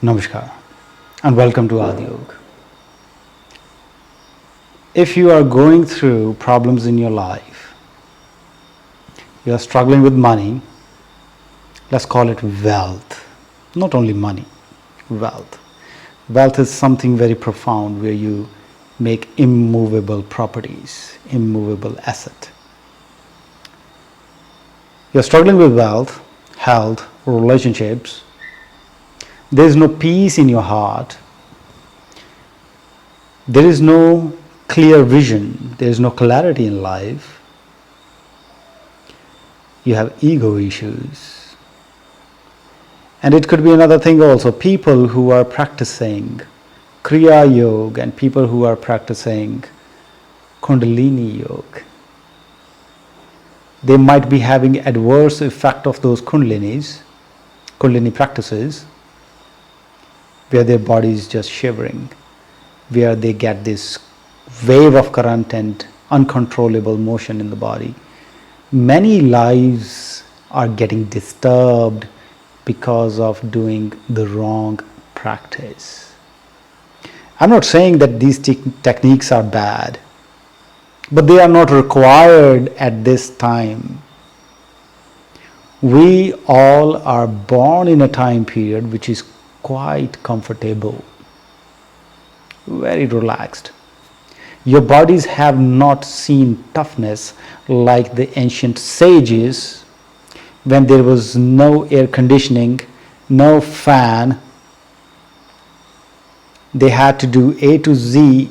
Namaskar and welcome to theaadyog. If you are going through problems in your life, you are struggling with money, let's call it wealth. Not only money, wealth. Wealth is something very profound where you make immovable properties, immovable asset. You are struggling with wealth, health, relationships. There is no peace in your heart. There is no clear vision. There is no clarity in life. You have ego issues. And it could be another thing also. People who are practicing Kriya Yoga and people who are practicing Kundalini Yoga, they might be having adverse effect of those Kundalini practices, where their body is just shivering, where they get this wave of current and uncontrollable motion in the body. Many lives are getting disturbed because of doing the wrong practice. I'm not saying that these techniques are bad, but they are not required at this time. We all are born in a time period which is quite comfortable, very relaxed. Your bodies have not seen toughness like the ancient sages when there was no air conditioning, no fan. They had to do A to Z.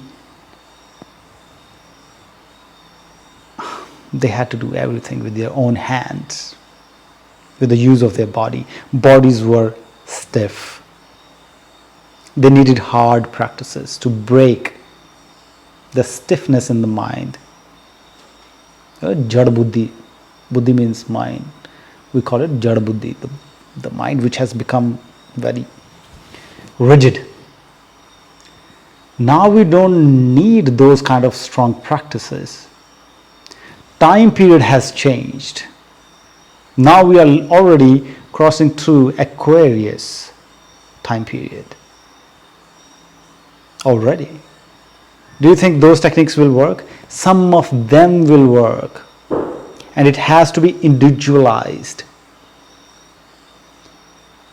They had to do everything with their own hands, with the use of their body. Bodies were stiff. They needed hard practices to break the stiffness in the mind. 𝗪𝗲𝗶𝗶𝗁. Buddhi means mind. We call it 𝗪𝗲𝗶𝗶𝗁, the mind which has become very rigid. Now we don't need those kind of strong practices. Time period has changed. Now we are already crossing through Aquarius time period. Already. Do you think those techniques will work? Some of them will work, and it has to be individualized.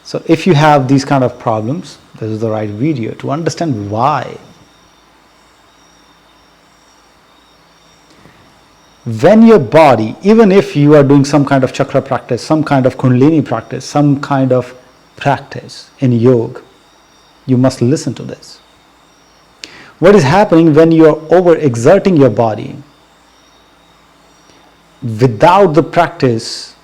So if you have these kind of problems, this is the right video to understand why. When your body, even if you are doing some kind of chakra practice, some kind of Kundalini practice, some kind of practice in yoga, you must listen to this. What is happening when you are overexerting your body without the presence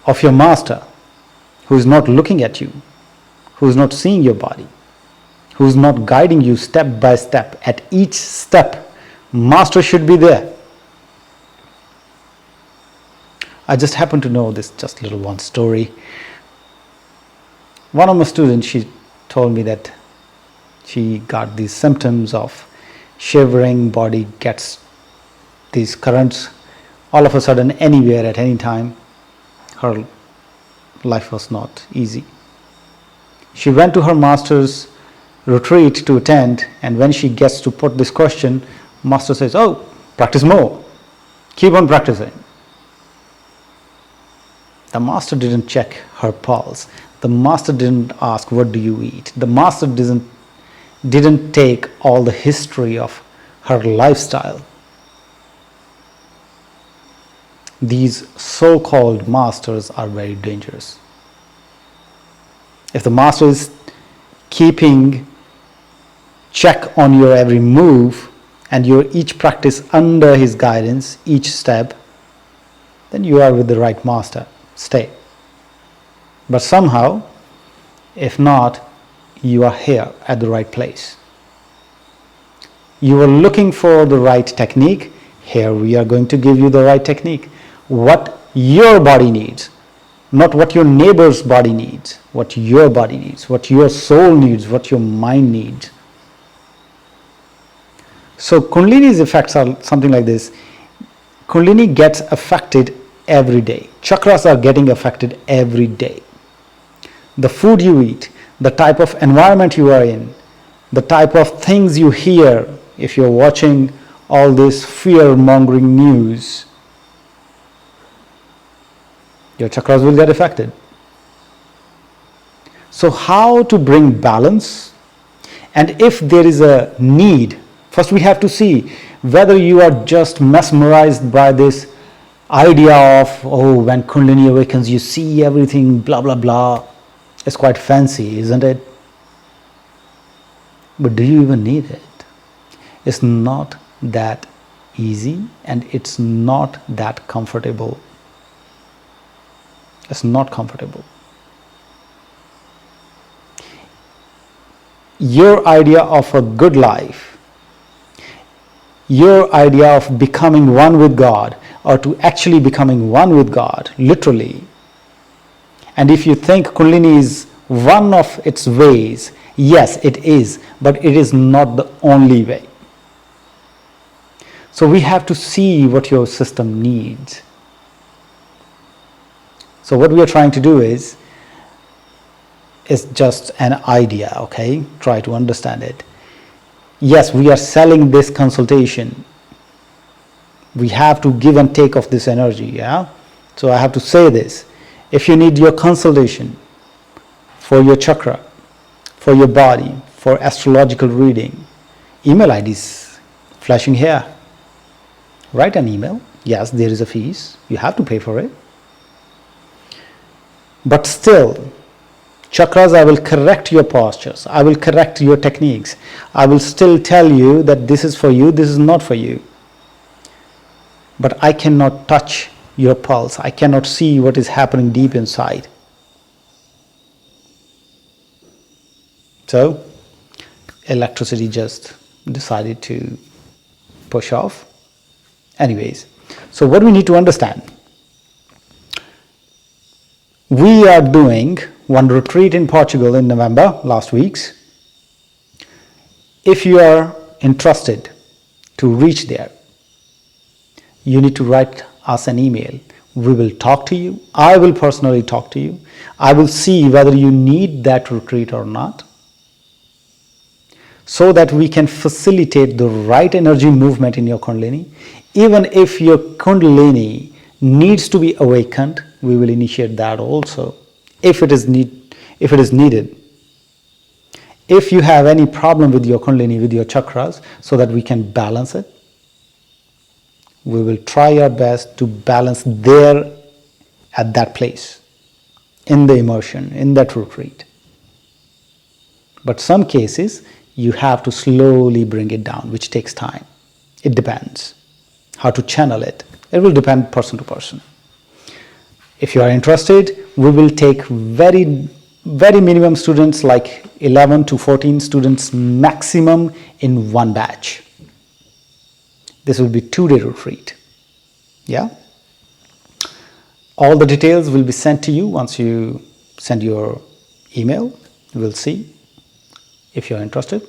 of your master, who is not looking at you, who is not seeing your body, who is not guiding you step by step. At each step, master should be there. I just happen to know this just little one story. One of my students, she told me that she got these symptoms of shivering, body gets these currents all of a sudden anywhere at any time. Her life was not easy. She went to her master's retreat to attend, and when she gets to put this question, master says, "Oh, practice more. Keep on practicing." The master didn't check her pulse. The master didn't ask, "What do you eat?" The master didn't take all the history of her lifestyle. These so-called masters are very dangerous. If the master is keeping check on your every move and your each practice under his guidance, each step, then you are with the right master. Stay. But somehow, if not, you are here at the right place. You are looking for the right technique. Here we are going to give you the right technique. What your body needs, not what your neighbor's body needs, what your body needs, what your soul needs, what your mind needs. So Kundalini's effects are something like this. Kundalini gets affected every day. Chakras are getting affected every day. the food you eat, the type of environment you are in, the type of things you hear, if you're watching all this fear-mongering news, your chakras will get affected. So how to bring balance? And if there is a need, first we have to see whether you are just mesmerized by this idea of, oh, when Kundalini awakens, you see everything, blah, blah, blah. It's quite fancy, isn't it? But do you even need it? It's not that easy and it's not that comfortable. It's not comfortable. Your idea of a good life, your idea of becoming one with God, or to actually becoming one with God, literally. And if you think Kundalini is one of its ways, yes, it is, but it is not the only way. So we have to see what your system needs. So what we are trying to do is just an idea, okay? Try to understand it. Yes, we are selling this consultation. We have to give and take of this energy, yeah? So I have to say this. If you need your consultation for your chakra, for your body, for astrological reading, email ID is flashing here. Write an email. Yes, there is a fees. You have to pay for it. But still, chakras, I will correct your postures. I will correct your techniques. I will still tell you that this is for you, this is not for you. But I cannot touch your pulse. I cannot see what is happening deep inside. So, electricity just decided to push off. Anyways, so what we need to understand, we are doing one retreat in Portugal in November, last week's. If you are interested to reach there, you need to write us an email. We will talk to you. I will personally talk to you. I will see whether you need that retreat or not, so that we can facilitate the right energy movement in your Kundalini. Even if your Kundalini needs to be awakened, we will initiate that also, if it is needed. If you have any problem with your Kundalini, with your chakras, so that we can balance it, we will try our best to balance there at that place, in the immersion, in that retreat. But some cases, you have to slowly bring it down, which takes time. It depends how to channel it. It will depend person to person. If you are interested, we will take very minimum students, like 11 to 14 students maximum in one batch. This will be 2-day retreat. Yeah? All the details will be sent to you once you send your email. We'll see. If you're interested,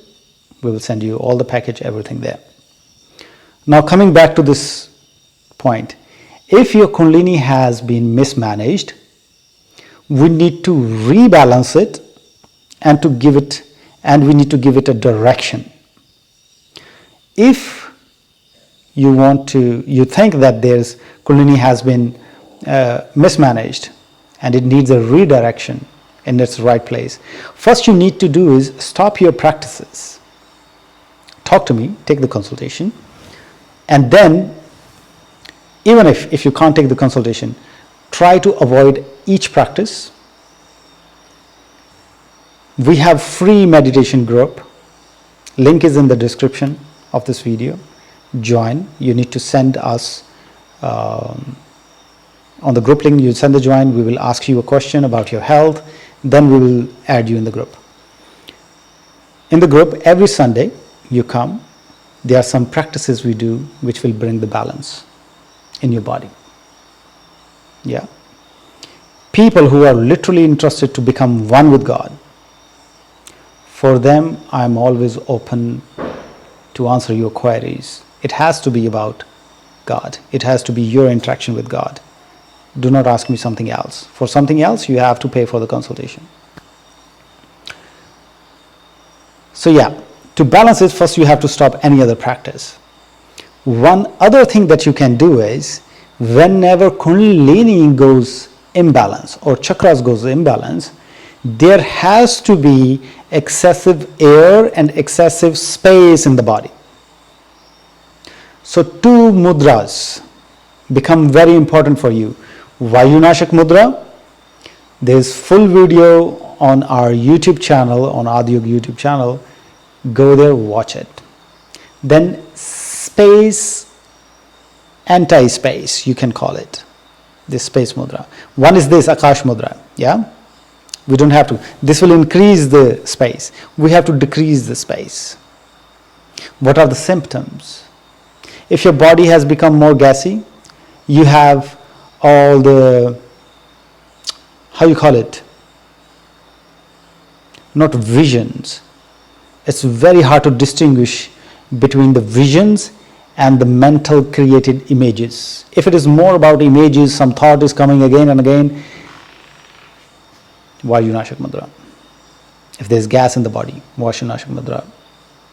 we will send you all the package, everything there. Now coming back to this point, if your Kundalini has been mismanaged, we need to rebalance it and we need to give it a direction. If you think that there's Kundalini has been mismanaged and it needs a redirection in its right place, first you need to do is stop your practices. Talk to me, take the consultation, and then even if you can't take the consultation, try to avoid each practice. We have free meditation group. Link is in the description of this video. Join. You need to send us on the group link. You send the join. We will ask you a question about your health. Then we will add you in the group. In the group, every Sunday you come. There are some practices we do which will bring the balance in your body. Yeah. People who are literally interested to become one with God, for them I'm always open to answer your queries. It has to be about God. It has to be your interaction with God. Do not ask me something else. For something else, you have to pay for the consultation. So yeah, to balance it, first you have to stop any other practice. One other thing that you can do is, whenever Kundalini goes imbalance or chakras goes imbalance, there has to be excessive air and excessive space in the body. So two mudras become very important for you. Vayunashak mudra, there is full video on our YouTube channel, on theaadyog YouTube channel. Go there, watch it. Then space, anti-space, you can call it, this space mudra. One is this Akash mudra, yeah? We don't have to. This will increase the space. We have to decrease the space. What are the symptoms? If your body has become more gassy, you have all the, how you call it, not visions. It's very hard to distinguish between the visions and the mental created images. If it is more about images, some thought is coming again and again, Vayunashak mudra. If there's gas in the body, Vayunashak mudra,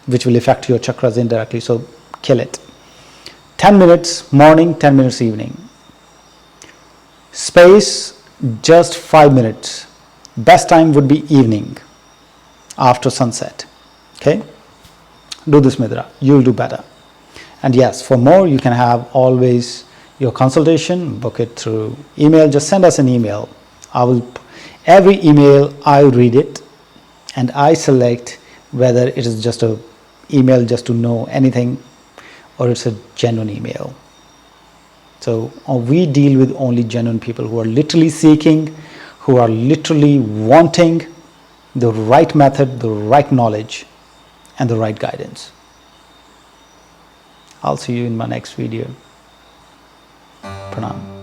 which will affect your chakras indirectly, so kill it. 10 minutes morning, 10 minutes evening. Space, just 5 minutes. Best time would be evening, after sunset. Okay? Do this mudra, you'll do better. And yes, for more, you can have always your consultation, book it through email. Just send us an email. Every email, I read it and I select whether it is just an email just to know anything or it's a genuine email. So we deal with only genuine people who are literally seeking, who are literally wanting the right method, the right knowledge, and the right guidance. I'll see you in my next video. Pranam.